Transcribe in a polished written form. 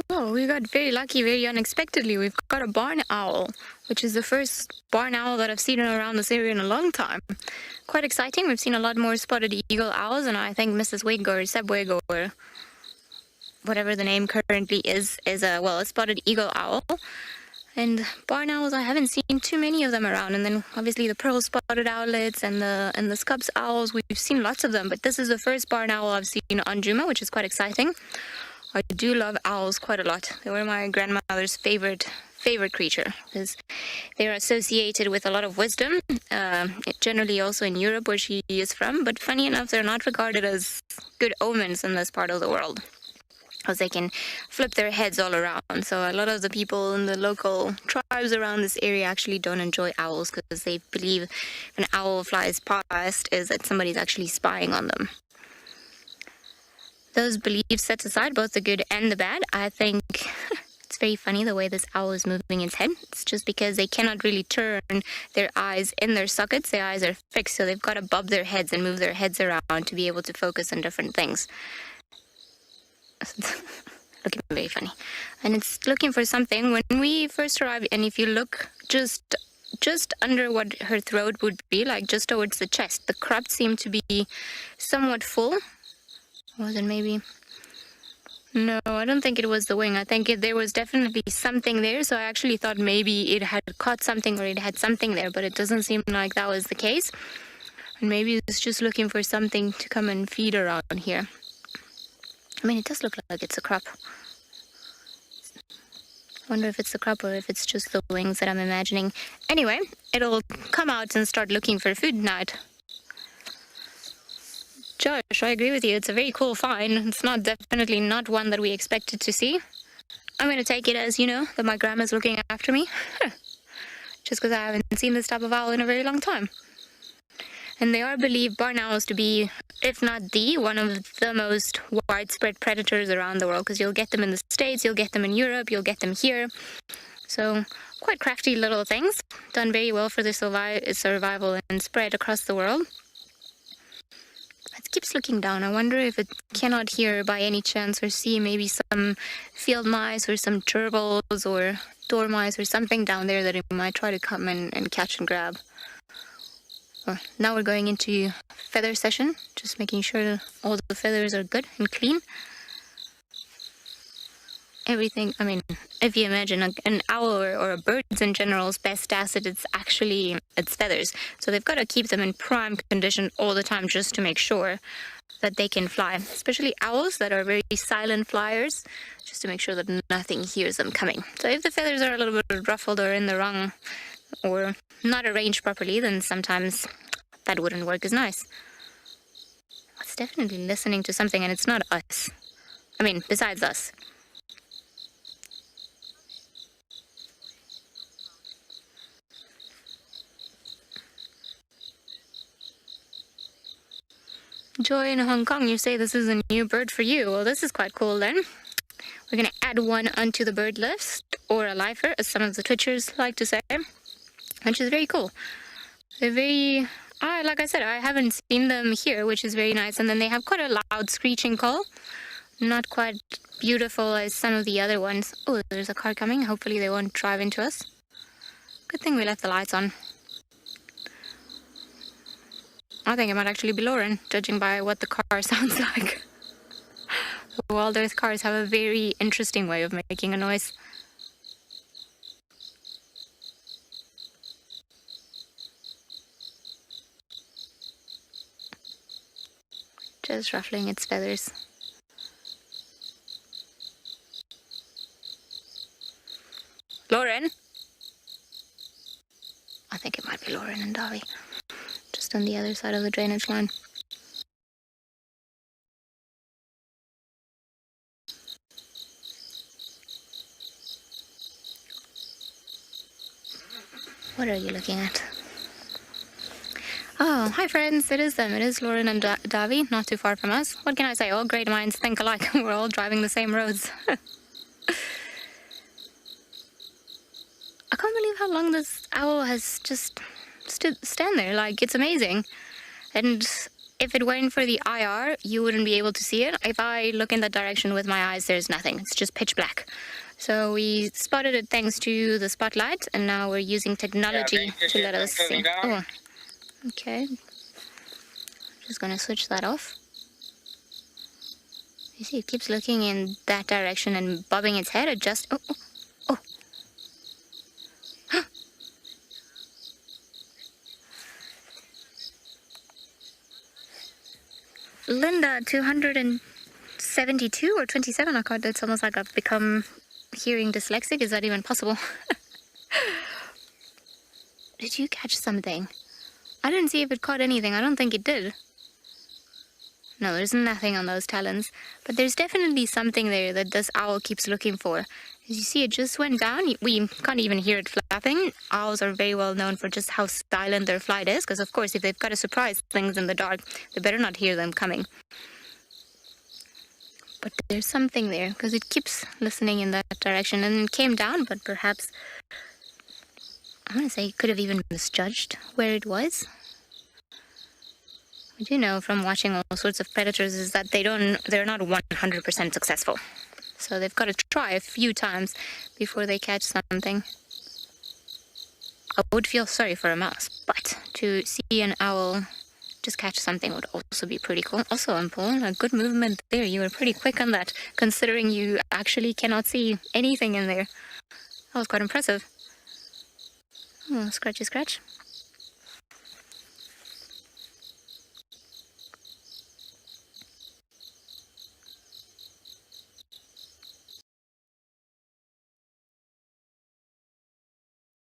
Oh, we got very lucky, very unexpectedly. We've got a barn owl, which is the first barn owl that I've seen around this area in a long time. Quite exciting. We've seen a lot more spotted eagle owls, and I think Mrs. Wig or Seb Wig or whatever the name currently is a spotted eagle owl. And barn owls, I haven't seen too many of them around. And then obviously the pearl spotted owlets and the Scops owls, we've seen lots of them. But this is the first barn owl I've seen on Djuma, which is quite exciting. I do love owls quite a lot. They were my grandmother's favorite creature because they are associated with a lot of wisdom, generally also in Europe where she is from. But funny enough, they're not regarded as good omens in this part of the world, because they can flip their heads all around. So a lot of the people in the local tribes around this area actually don't enjoy owls because they believe if an owl flies past is that somebody's actually spying on them. Those beliefs set aside, both the good and the bad, I think it's very funny the way this owl is moving its head. It's just because they cannot really turn their eyes in their sockets. Their eyes are fixed, so they've got to bob their heads and move their heads around to be able to focus on different things. Looking very funny. And it's looking for something. When we first arrived, and if you look just under what her throat would be, like just towards the chest, the crop seemed to be somewhat full. Was it maybe? No, I don't think it was the wing. I think there was definitely something there, so I actually thought maybe it had caught something or it had something there, but it doesn't seem like that was the case. And maybe it's just looking for something to come and feed around here. I mean, it does look like it's a crop. I wonder if it's the crop or if it's just the wings that I'm imagining. Anyway, it'll come out and start looking for food tonight. Josh, I agree with you. It's a very cool find. It's definitely not one that we expected to see. I'm going to take it as, that my grandma's looking after me. Just because I haven't seen this type of owl in a very long time. And they are believed, barn owls, to be, if not one of the most widespread predators around the world. Because you'll get them in the States, you'll get them in Europe, you'll get them here. So quite crafty little things. Done very well for their survival and spread across the world. It keeps looking down. I wonder if it cannot hear by any chance or see maybe some field mice or some gerbils or dormice or something down there that it might try to come and catch and grab. Now we're going into feather session, just making sure all the feathers are good and clean. Everything, I mean, if you imagine an owl or a bird's in general's best asset, it's actually its feathers. So they've got to keep them in prime condition all the time just to make sure that they can fly, especially owls that are very silent flyers, just to make sure that nothing hears them coming. So if the feathers are a little bit ruffled or in the wrong or not arranged properly, then sometimes that wouldn't work as nice. It's definitely listening to something, and it's not us. I mean, besides us. Joy in Hong Kong, you say this is a new bird for you. Well, this is quite cool then. We're going to add one onto the bird list, or a lifer, as some of the Twitchers like to say, which is very cool. They're very, like I said, I haven't seen them here, which is very nice. And then they have quite a loud screeching call. Not quite beautiful as some of the other ones. Oh, there's a car coming. Hopefully they won't drive into us. Good thing we left the lights on. I think it might actually be Lauren, judging by what the car sounds like. The Wild Earth cars have a very interesting way of making a noise. Just ruffling its feathers. Lauren? I think it might be Lauren and Davi. Just on the other side of the drainage line. What are you looking at? Oh, hi friends, it is them. It is Lauren and Davi, not too far from us. What can I say? All great minds think alike. We're all driving the same roads. I can't believe how long this owl has just stand there. Like, it's amazing. And if it weren't for the IR, you wouldn't be able to see it. If I look in that direction with my eyes, there's nothing. It's just pitch black. So we spotted it thanks to the spotlight, and now we're using technology to let us see. Oh, okay. Just gonna switch that off. You see, it keeps looking in that direction and bobbing its head. It just... Oh, oh, oh. Linda, 272 or 27? I can't. It's almost like I've become hearing dyslexic. Is that even possible? Did you catch something? I didn't see if it caught anything. I don't think it did. No, there's nothing on those talons. But there's definitely something there that this owl keeps looking for. As you see, it just went down. We can't even hear it flapping. Owls are very well known for just how silent their flight is, because of course, if they've got to surprise things in the dark, they better not hear them coming. But there's something there, because it keeps listening in that direction, and it came down, but perhaps, I want to say, it could have even misjudged where it was. We do know from watching all sorts of predators is that they're not 100% successful. So they've got to try a few times before they catch something. I would feel sorry for a mouse, but to see an owl just catch something would also be pretty cool. Also, Paul, a good movement there. You were pretty quick on that, considering you actually cannot see anything in there. That was quite impressive. Oh, scratchy scratch.